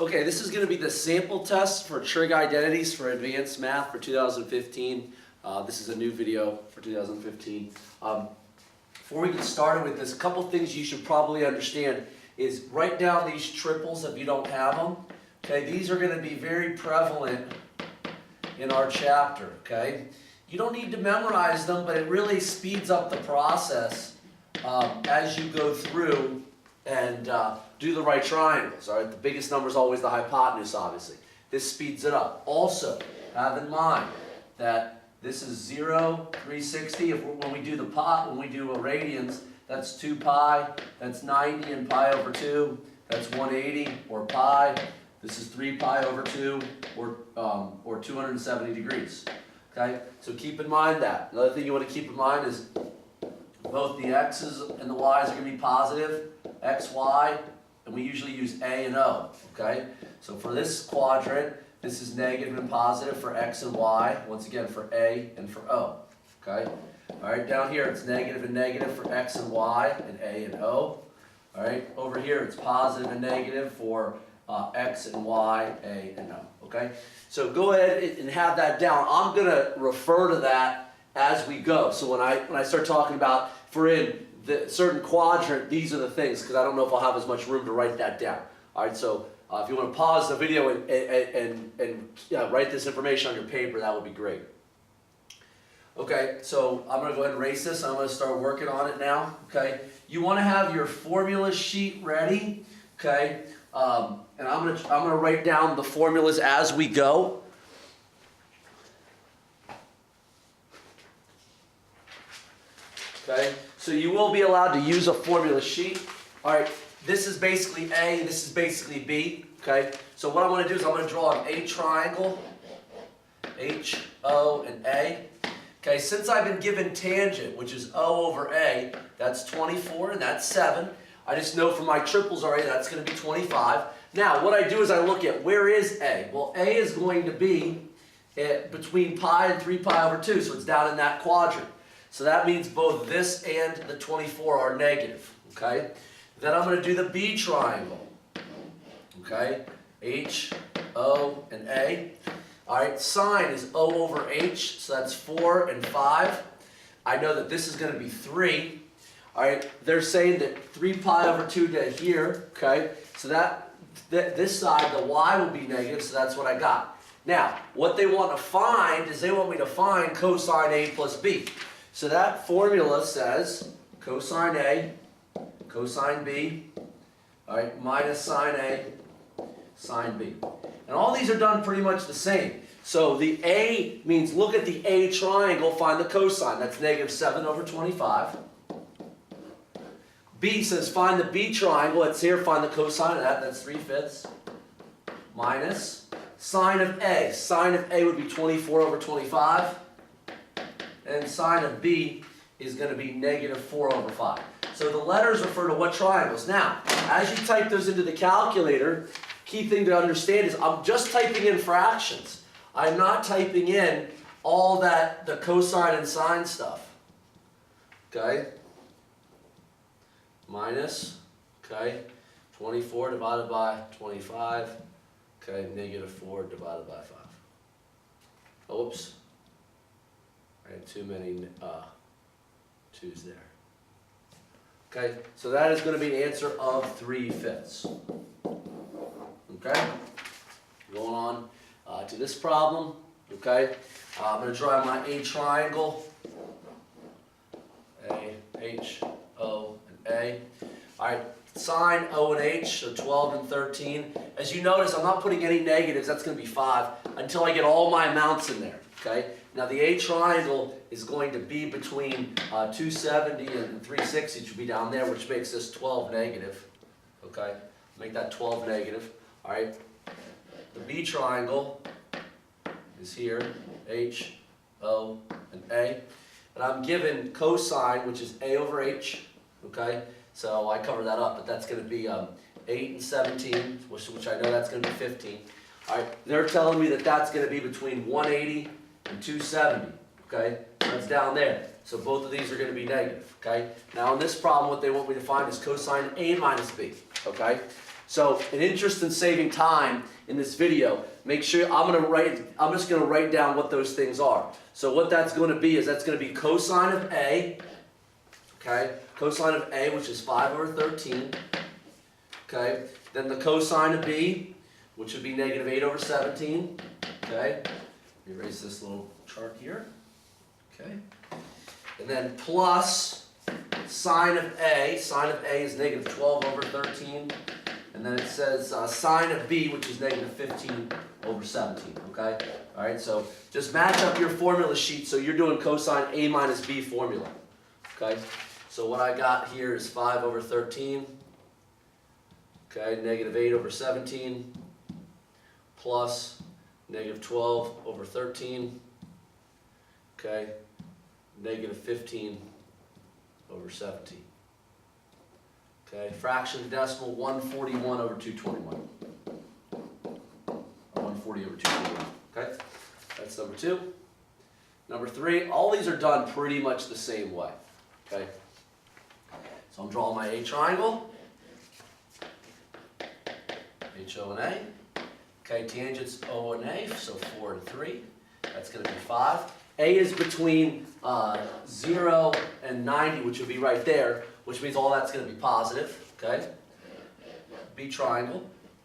Okay, this is going to be the sample test for Trig Identities for Advanced Math for 2015. This is a new video for 2015. Before we get started with this, a couple things you should probably understand is write down these triples if you don't have them. Okay, these are going to be very prevalent in our chapter. Okay, you don't need to memorize them, but it really speeds up the process as you go through and do the right triangles. All right, the biggest number is always the hypotenuse, obviously. This speeds it up. Also, have in mind that this is 0, 360. When we do the when we do radians, that's 2 pi. That's 90 and pi over 2. That's 180 or pi. This is 3 pi over 2 or 270 degrees. Okay, so keep in mind that. Another thing you want to keep in mind is both the x's and the y's are going to be positive, x, y, and we usually use a and o. Okay, so for this quadrant, this is negative and positive for x and y. Once again, for a and for o. Okay, all right. Down here, it's negative and negative for x and y and a and o. All right. Over here, it's positive and negative for x and y, a and o. Okay, so go ahead and have that down. I'm going to refer to that as we go. So when I start talking about, for in the certain quadrant, these are the things, because I don't know if I'll have as much room to write that down. All right, so if you want to pause the video and write this information on your paper, that would be great. Okay, so I'm going to go ahead and erase this. I'm going to start working on it now. Okay, you want to have your formula sheet ready. Okay, and I'm going to write down the formulas as we go. Okay, so you will be allowed to use a formula sheet. All right, this is basically A, this is basically B. Okay, so what I'm going to do is I'm going to draw an A triangle, H, O, and A. Okay, since I've been given tangent, which is O over A, that's 24 and that's 7. I just know from my triples already that's going to be 25. Now, what I do is I look at where is A? Well, A is going to be between pi and 3 pi over 2, so it's down in that quadrant. So that means both this and the 24 are negative, okay? Then I'm going to do the B triangle, okay? H, O, and A. All right, sine is O over H, so that's 4 and 5. I know that this is going to be 3. All right, they're saying that 3 pi over 2 to here, okay? So this side, the y will be negative, so that's what I got. Now, what they want to find is they want me to find cosine A plus B. So that formula says cosine A, cosine B, all right, minus sine A, sine B. And all these are done pretty much the same. So the A means look at the A triangle, find the cosine. That's negative 7 over 25. B says find the B triangle. It's here, find the cosine of that. That's 3/5 minus sine of A. Sine of A would be 24 over 25. And sine of B is going to be negative 4 over 5. So the letters refer to what triangles. Now, as you type those into the calculator, key thing to understand is I'm just typing in fractions. I'm not typing in all that, the cosine and sine stuff. Okay? Minus, okay, 24 divided by 25, okay, negative 4 divided by 5. Oops. I had too many 2's there. Okay, so that is going to be an answer of 3/5. Okay, going on to this problem. Okay, I'm going to draw my A triangle. A, H, O, and A. All right, sine O and H, so 12 and 13. As you notice, I'm not putting any negatives. That's going to be 5 until I get all my amounts in there. Okay. Now the A triangle is going to be between 270 and 360, which will be down there, which makes this 12 negative. Okay, make that 12 negative. All right, the B triangle is here, H, O, and A. And I'm given cosine, which is A over H. Okay, so I cover that up, but that's going to be 8 and 17, which I know that's going to be 15. All right, they're telling me that that's going to be between 180 and 270, okay? That's down there. So both of these are going to be negative, okay? Now in this problem, what they want me to find is cosine A minus B, okay? So, in interest in saving time in this video, make sure I'm just gonna write down what those things are. So what that's gonna be is that's gonna be cosine of A, okay? Cosine of A, which is 5 over 13, okay? Then the cosine of B, which would be negative 8 over 17, okay? Let me erase this little chart here, okay? And then plus sine of A is negative 12 over 13. And then it says sine of B, which is negative 15 over 17, okay? All right, so just match up your formula sheet so you're doing cosine A minus B formula, okay? So what I got here is 5 over 13, okay, negative 8 over 17, plus negative 12 over 13, okay, negative 15 over 17. Okay, fraction decimal 141 over 221. Or 140 over 221. Okay, that's number 2. Number 3, all these are done pretty much the same way. Okay, so I'm drawing my A triangle. H, O, and A. Okay, tangents O and A, so 4 and 3. That's going to be 5. A is between 0 and 90, which would be right there, which means all that's going to be positive, okay? B triangle,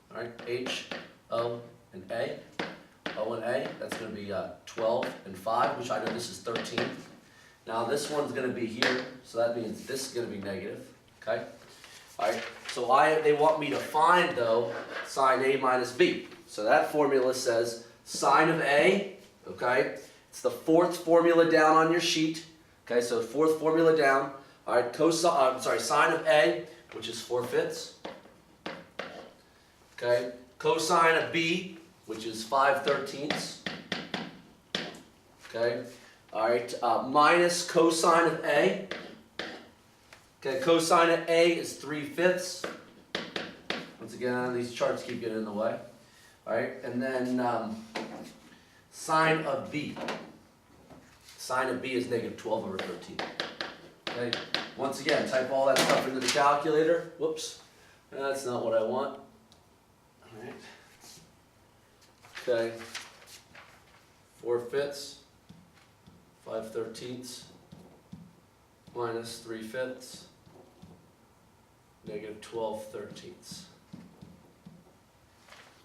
all right, H, O, and A. O and A, that's going to be 12 and 5, which I know this is 13. Now this one's going to be here, so that means this is going to be negative, okay? All right, so they want me to find, though, sine A minus B. So that formula says sine of A, okay? It's the 4th formula down on your sheet, okay? So 4th formula down. All right, sine of A, which is 4/5. Okay, cosine of B, which is 5/13. Okay, all right, minus cosine of A. Okay, cosine of A is 3/5. Once again, these charts keep getting in the way. All right, and then sine of B. Sine of B is negative 12 over 13. Okay. Once again, type all that stuff into the calculator. Whoops, that's not what I want. All right. Okay. 4/5, 5/13 minus 3/5, negative 12/13.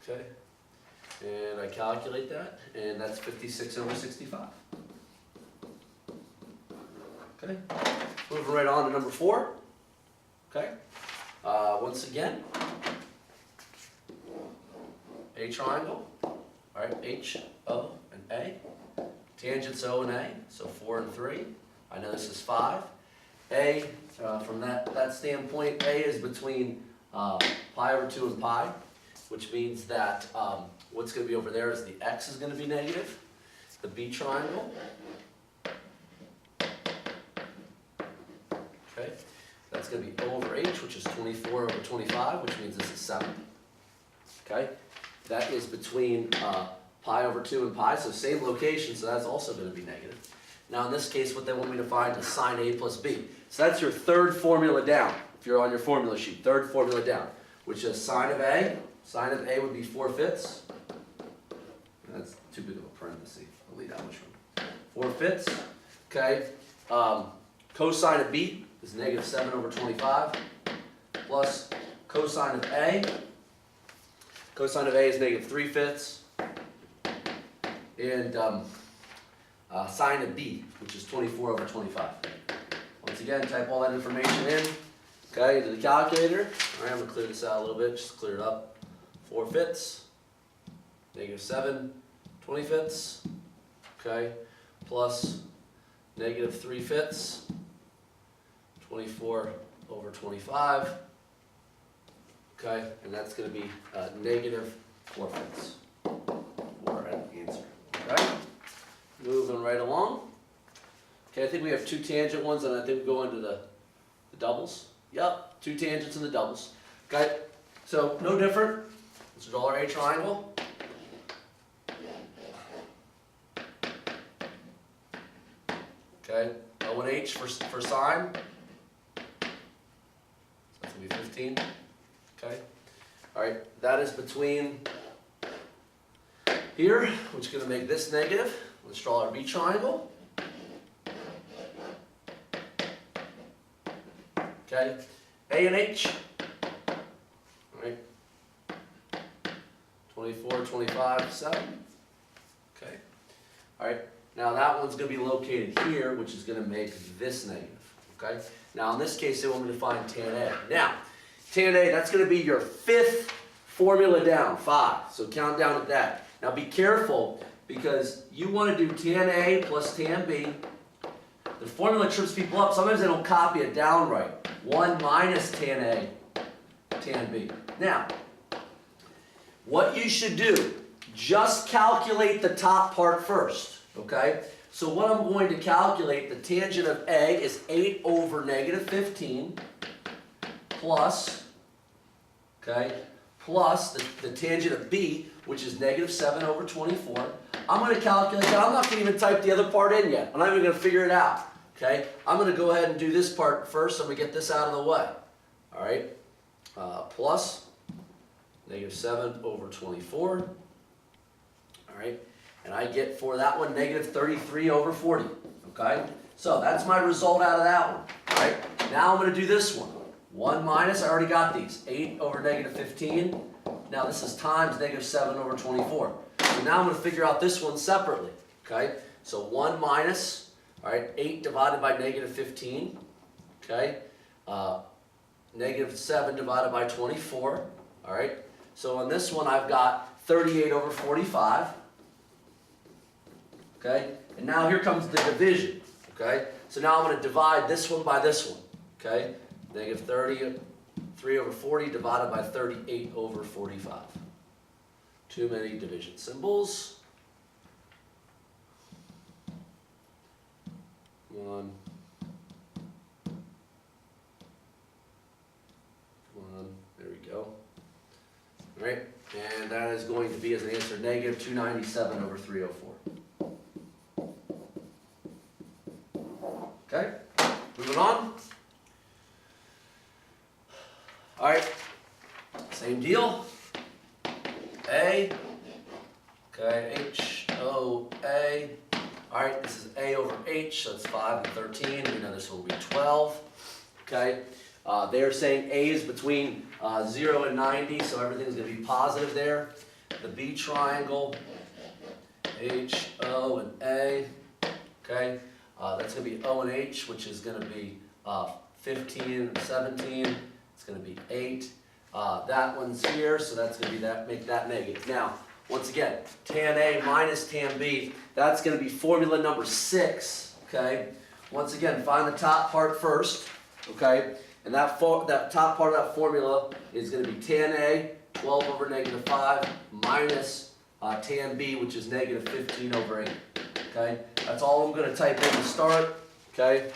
Okay. And I calculate that, and that's 56 over 65. Okay. Moving right on to number 4. Okay. Once again, A triangle. All right, H, O, and A. Tangents O and A, so 4 and 3. I know this is 5. A, from that standpoint, A is between pi over 2 and pi, which means that what's going to be over there is the x is going to be negative. The B triangle. Okay, that's going to be O over H, which is 24 over 25, which means this is 7. Okay, that is between pi over 2 and pi, so same location, so that's also going to be negative. Now in this case, what they want me to find is sine A plus B. So that's your 3rd formula down, if you're on your formula sheet, 3rd formula down, which is sine of A. Sine of A would be 4/5. That's too big of a parenthesis. I'll leave that much room. 4/5. Okay, cosine of B is negative 7 over 25, plus cosine of A. Cosine of A is negative 3/5. And sine of B, which is 24 over 25. Once again, type all that information in, okay, into the calculator. All right, I'm going to clear this out a little bit, just clear it up. 4/5, negative 7, 20/5, okay, plus negative 3/5, 24 over 25, okay, and that's going to be negative 4/5 for an answer, okay? Moving right along. Okay, I think we have 2 tangent ones, and I think we go into the doubles. Yep, 2 tangents and the doubles. Okay, so no different. Let's draw our A triangle. Okay, O and H for sine. So that's going to be 15. Okay. All All right, that is between here, which is going to make this negative. Let's draw our B triangle. Okay, A and H. All right, 24, 25, 7. Okay, all right. Now that one's going to be located here, which is going to make this negative. Okay. Now in this case, they want me to find tan A. Now, tan A, that's going to be your 5th formula down, 5. So count down at that. Now be careful, because you want to do tan A plus tan B. The formula trips people up. Sometimes they don't copy it down right. 1 minus tan A, tan B. Now, what you should do, just calculate the top part first, okay? So what I'm going to calculate, the tangent of A is 8 over negative 15 plus, okay, plus the tangent of B, which is negative 7 over 24. I'm going to calculate that. I'm not going to even type the other part in yet. I'm not even going to figure it out. Okay, I'm going to go ahead and do this part first. I'm going to get this out of the way. All right, plus negative 7 over 24. All right, and I get for that one negative 33 over 40. Okay, so that's my result out of that one. All right, now I'm going to do this one. 1 minus, I already got these. 8 over negative 15. Now this is times negative 7 over 24. So now I'm going to figure out this one separately. Okay, so 1 minus. All right, 8 divided by negative 15, okay, negative 7 divided by 24, all right. So on this one, I've got 38 over 45, okay. And now here comes the division, okay. So now I'm going to divide this one by this one, okay. Negative 33 over 40 divided by 38 over 45. Too many division symbols. 1, 1, there we go. All right, and that is going to be as an answer negative 297 over 304. Okay, moving on. All right, same deal. A, okay, H, O, A. All right, this is A over H, so that's 5 and 13. We know this one will be 12. Okay, they're saying A is between 0 and 90, so everything's going to be positive there. The B triangle, H, O, and A. Okay, that's going to be O and H, which is going to be 15 and 17. It's going to be 8. That one's here, so that's going to be that. Make that negative. Now, once again, tan A minus tan B, that's going to be formula number 6, okay? Once again, find the top part first, okay? And that top part of that formula is going to be tan A, 12 over negative 5, minus tan B, which is negative 15 over 8, okay? That's all I'm going to type in to start, okay?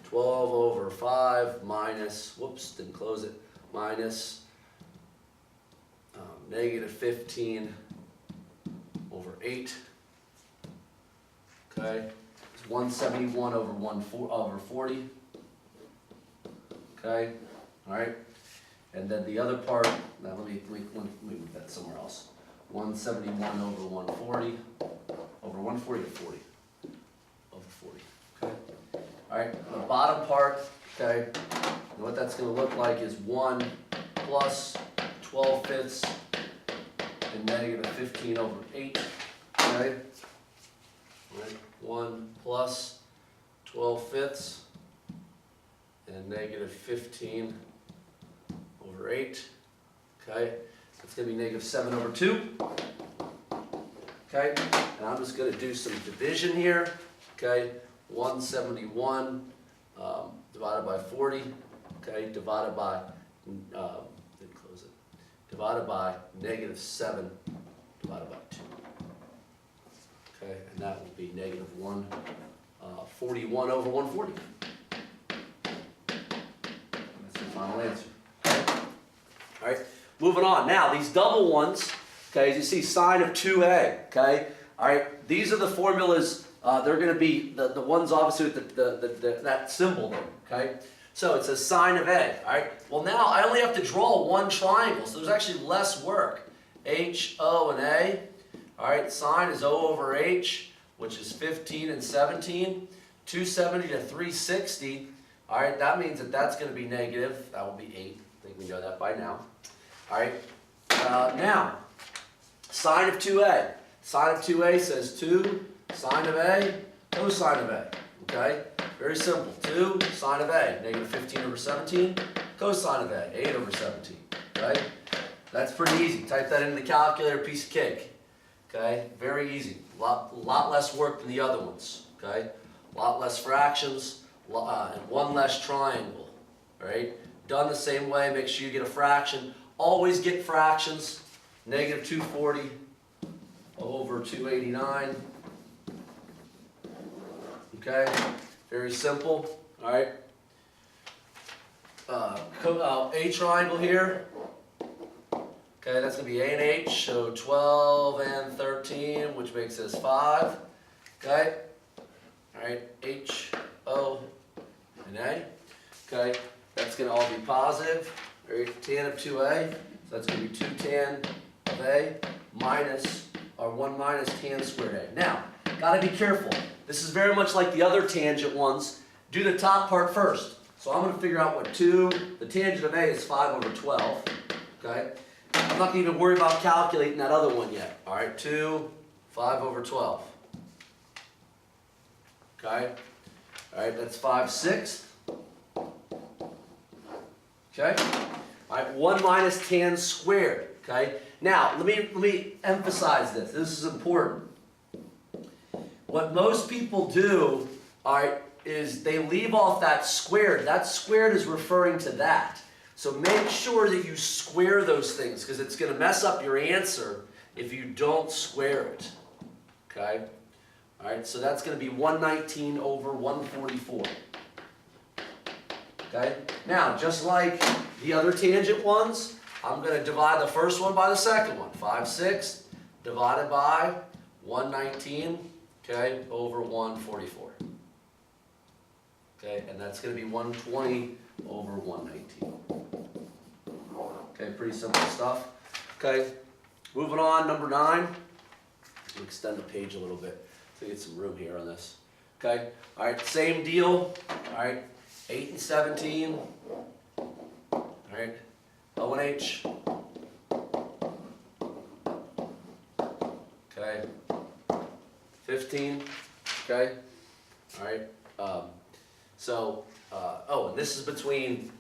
12 over 5 minus, whoops, didn't close it, minus negative 15 over 8, okay, it's 171 over 40, okay, all right, and then the other part, now let me move that somewhere else, 171 over 140, over 140 to 40, over 40, okay, all right, the bottom part, okay, and what that's going to look like is 1 plus 12 fifths and negative 15 over 8, okay? Right. 1 plus 12 fifths and negative 15 over 8, okay? That's going to be negative 7 over 2, okay? And I'm just going to do some division here, okay? 171 divided by 40, okay? Divided by divided by negative 7 divided by 2. Okay, and that will be negative 141 over 140. That's the final answer. Okay. All right, moving on. Now, these double ones, okay, as you see, sine of 2a, okay? All right, these are the formulas, they're going to be the ones obviously with that symbol there, okay? So it says sine of A, all right? Well, now I only have to draw one triangle, so there's actually less work. H, O, and A, all right? Sine is O over H, which is 15 and 17. 270 to 360, all right? That means that that's going to be negative. That will be 8. I think we know that by now. All right? Now, sine of 2A. Sine of 2A says 2 sine of A, cosine of A. Okay? Very simple. 2 sine of A, negative 15 over 17. Cosine of A, 8 over 17. Okay? That's pretty easy. Type that into the calculator, piece of cake. Okay? Very easy. Lot less work than the other ones. Okay? A lot less fractions, and one less triangle. Right? Done the same way, make sure you get a fraction. Always get fractions. Negative 240 over 289. Okay? Very simple. All right? A triangle here. Okay, that's going to be A and H, so 12 and 13, which makes this 5. Okay? All right, H, O, and A. Okay, that's going to all be positive. All right, tan of 2A, so that's going to be 2 tan of A minus, or 1 minus tan squared A. Now, got to be careful. This is very much like the other tangent ones. Do the top part first. So I'm going to figure out what the tangent of A is 5 over 12. Okay? I'm not going to even worry about calculating that other one yet. All right, 5 over 12. Okay? All right, that's 5/6. Okay? All right, 1 minus tan squared. Okay? Now, let me emphasize this. This is important. What most people do, all right, is they leave off that squared. That squared is referring to that. So make sure that you square those things, because it's going to mess up your answer if you don't square it. Okay? All right, so that's going to be 119 over 144. Okay? Now, just like the other tangent ones, I'm going to divide the first one by the second one. 5/6 divided by 119, okay, over 144. Okay, and that's going to be 120 over 119. Okay, pretty simple stuff. Okay, moving on, number 9. We'll extend the page a little bit to get some room here on this. Okay, all right, same deal. All right, 8 and 17. All right, O and H. Okay, 15. Okay, all right. Oh, and this is between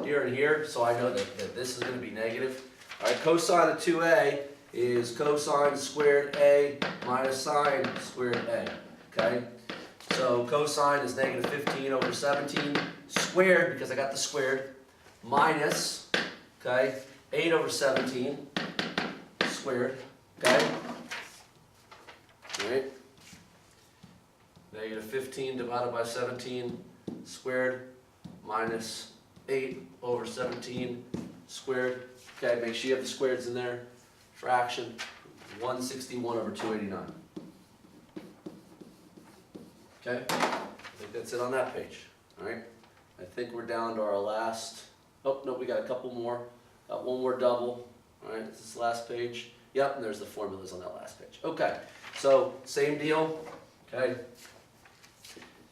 here and here, so I know that this is going to be negative. All right, cosine of 2A is cosine squared A minus sine squared A. Okay, so cosine is negative 15 over 17 squared, because I got the squared, minus, okay, 8 over 17 squared. Okay, all right. Negative 15 divided by 17 squared minus 8 over 17 squared. Okay, make sure you have the squareds in there. Fraction, 161 over 289. Okay, I think that's it on that page. All right, I think we're down to our last, oh, no, we got a couple more. Got one more double. All right, this is the last page. Yep, and there's the formulas on that last page. Okay, so same deal. Okay.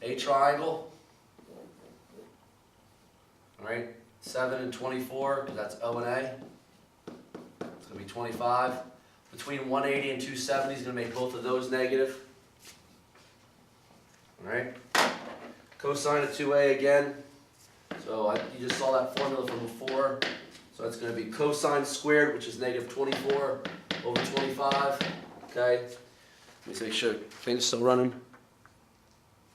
A triangle, all right, 7 and 24, because that's O and A. It's going to be 25. Between 180 and 270 is going to make both of those negative. All right. Cosine of 2A again. So you just saw that formula from before. So it's going to be cosine squared, which is negative 24 over 25. Okay. Let me make sure things still running.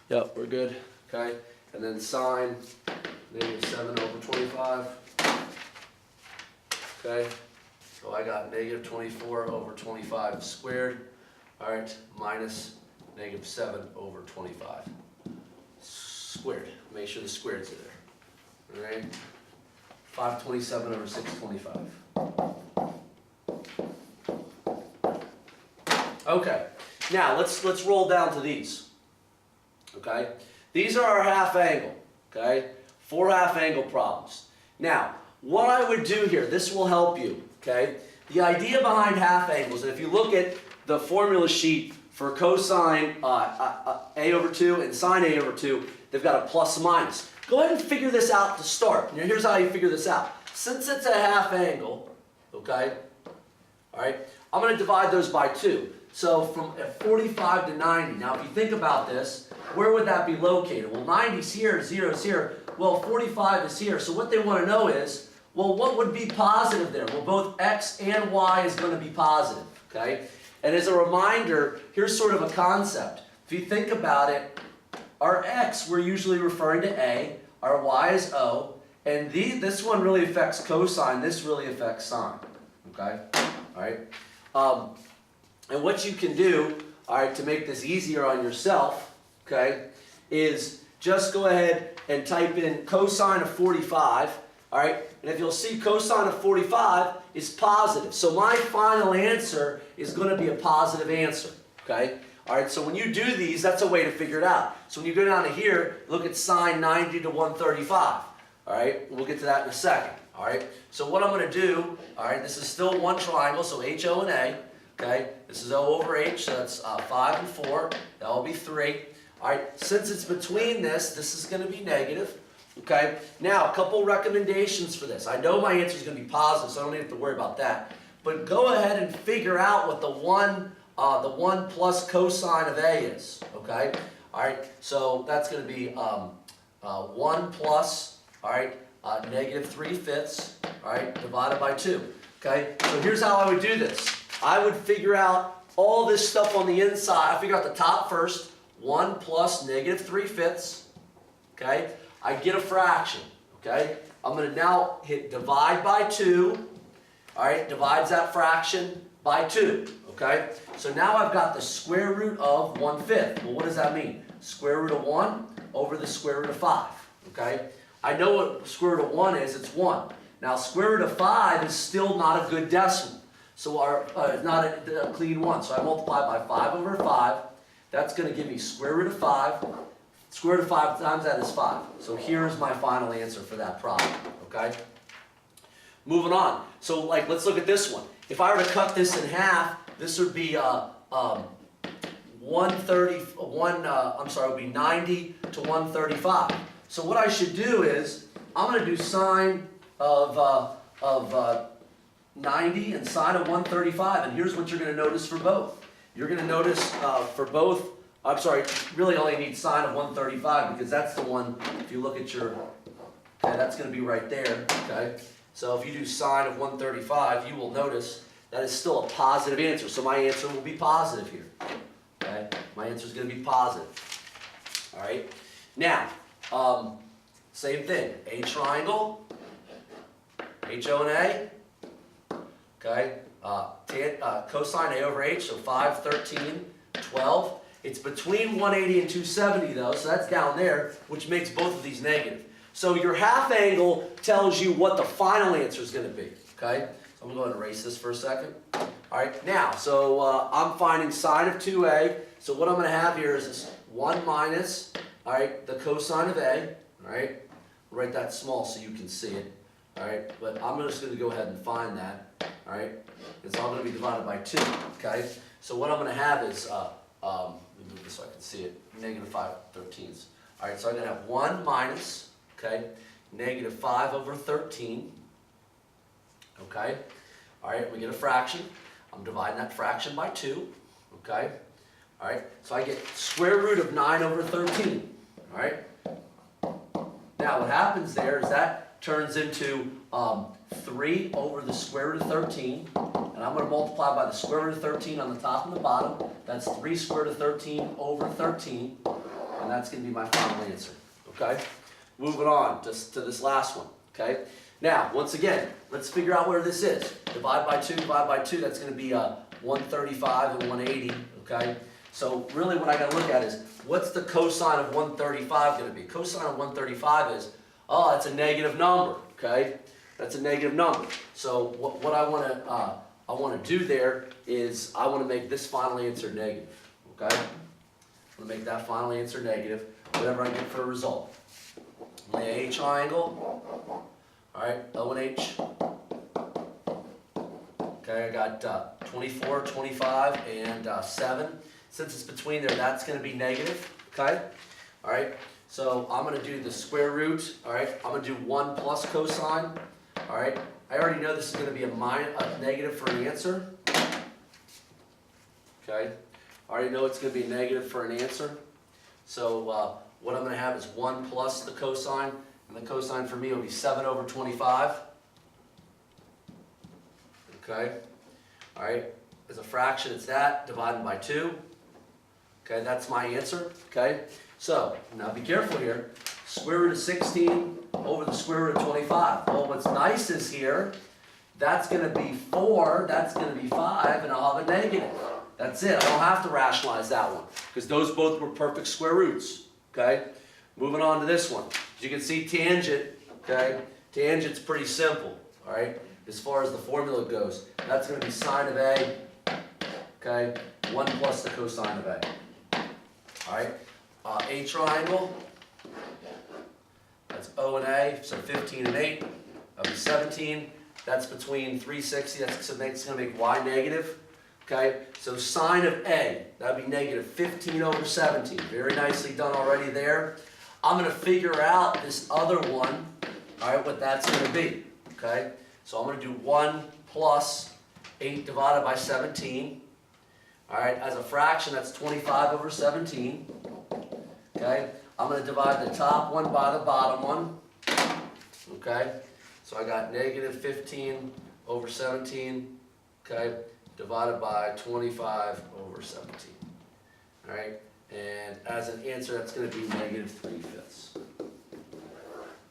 Yep, we're good. Okay, and then sine, negative 7 over 25. Okay, so I got negative 24 over 25 squared. All right, minus negative 7 over 25 squared. Make sure the squareds are there. All right, 527 over 625. Okay, now let's roll down to these. Okay, these are our half angle. okay? 4 half-angle problems. Now, what I would do here, this will help you, okay? The idea behind half angles, and if you look at the formula sheet for cosine A over 2 and sine A over 2, they've got a plus minus. Go ahead and figure this out to start. Now, here's how you figure this out. Since it's a half angle, okay, all right, I'm going to divide those by 2. So from 45 to 90. Now, if you think about this, where would that be located? Well, 90's here, 0's here. Well, 45 is here. So what they want to know is, well, what would be positive there? Well, both x and y is going to be positive, okay? And as a reminder, here's sort of a concept. If you think about it, our x, we're usually referring to A, our y is O, and this one really affects cosine, this really affects sine, okay? All right? And what you can do, all right, to make this easier on yourself, okay, is just go ahead and type in cosine of 45, all right? And if you'll see, cosine of 45 is positive. So my final answer is going to be a positive answer, okay? All right, so when you do these, that's a way to figure it out. So when you go down to here, look at sine 90 to 135, all right? We'll get to that in a second, all right? So what I'm going to do, all right, this is still one triangle, so H, O, and A, okay? This is O over H, so that's 5 and 4. That will be 3. All right, since it's between this is going to be negative. Okay, now a couple recommendations for this. I know my answer is going to be positive, so I don't have to worry about that. But go ahead and figure out what the 1 plus cosine of A is. Okay, all right, so that's going to be 1 plus, all right, negative 3/5, all right, divided by 2. Okay, so here's how I would do this. I would figure out all this stuff on the inside. I figure out the top first, 1 plus negative 3/5, okay? I get a fraction, okay? I'm going to now hit divide by 2, all right? Divides that fraction by 2, okay? So now I've got the square root of 1/5. Well, what does that mean? Square root of 1 over the square root of 5, okay? I know what square root of 1 is. It's 1. Now, square root of 5 is still not a good decimal. So not a clean 1. So I multiply by 5 over 5. That's going to give me square root of 5. Square root of 5 times that is 5. So here's my final answer for that problem, okay? Moving on. So let's look at this one. If I were to cut this in half, this would be it would be 90 to 135. So what I should do is, I'm going to do sine of 90 and sine of 135. And here's what you're going to notice for both. You're going to notice for both, I'm sorry, really only need sine of 135 because that's the one, if you look at your, okay, that's going to be right there, okay? So if you do sine of 135, you will notice that is still a positive answer. So my answer will be positive here, okay? My answer is going to be positive, all right? Now, same thing, a triangle, HO and A, okay? Cosine A over H, so 5, 13, 12. It's between 180 and 270 though, so that's down there, which makes both of these negative. So your half angle tells you what the final answer is going to be, okay? So I'm going to go ahead and erase this for a second. All right, now, so I'm finding sine of 2A. So what I'm going to have here is this 1 minus, all right, the cosine of A, all right? I'll write that small so you can see it, all right? But I'm just going to go ahead and find that, all right? It's all going to be divided by 2, okay? So what I'm going to have is, let me move this so I can see it, negative 5/13. All right, so I'm going to have 1 minus, okay, negative 5 over 13, okay? All right, we get a fraction. I'm dividing that fraction by 2, okay? All right, so I get square root of 9 over 13, all right? Now what happens there is that turns into 3 over the square root of 13, and I'm going to multiply by the square root of 13 on the top and the bottom. That's 3 square root of 13 over 13, and that's going to be my final answer, okay? Moving on just to this last one, okay? Now, once again, let's figure out where this is. Divide by 2, that's going to be 135 and 180, okay? So really what I got to look at is, what's the cosine of 135 going to be? Cosine of 135 is, oh, that's a negative number, okay? That's a negative number. So what I want to do there is I want to make this final answer negative, okay? I'm going to make that final answer negative, whatever I get for a result. my A triangle. All right, O and H. Okay, I got 24, 25, and 7. Since it's between there, that's going to be negative. Okay, all right. So I'm going to do the square root. All right, I'm going to do 1 plus cosine. All right, I already know this is going to be a negative for an answer. Okay, I already know it's going to be a negative for an answer. So what I'm going to have is 1 plus the cosine, and the cosine for me will be 7 over 25. Okay, all right, as a fraction it's that divided by 2. Okay, that's my answer. Okay, so now be careful here. Square root of 16 over the square root of 25. Well, what's nice is here, that's going to be 4, that's going to be 5, and I'll have a negative. That's it. I don't have to rationalize that one because those both were perfect square roots. Okay, moving on to this one. As you can see, tangent. Okay, tangent's pretty simple. All right, as far as the formula goes, that's going to be sine of A. Okay, 1 plus the cosine of A. All right, A triangle. That's O and A, so 15 and 8. That'll be 17. That's between 360. That's going to make Y negative. Okay, so sine of A, that would be negative 15 over 17. Very nicely done already there. I'm going to figure out this other one, all right, what that's going to be. Okay, so I'm going to do 1 plus 8 divided by 17. All right, as a fraction, that's 25 over 17. Okay, I'm going to divide the top one by the bottom one. Okay, so I got negative 15 over 17. Okay, divided by 25 over 17. All right, and as an answer, that's going to be negative 3/5.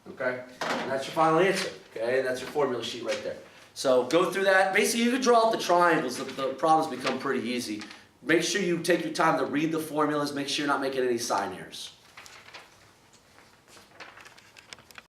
Okay, and that's your final answer. Okay, and that's your formula sheet right there. So go through that. Basically, you can draw out the triangles. The problems become pretty easy. Make sure you take your time to read the formulas. Make sure you're not making any sign errors.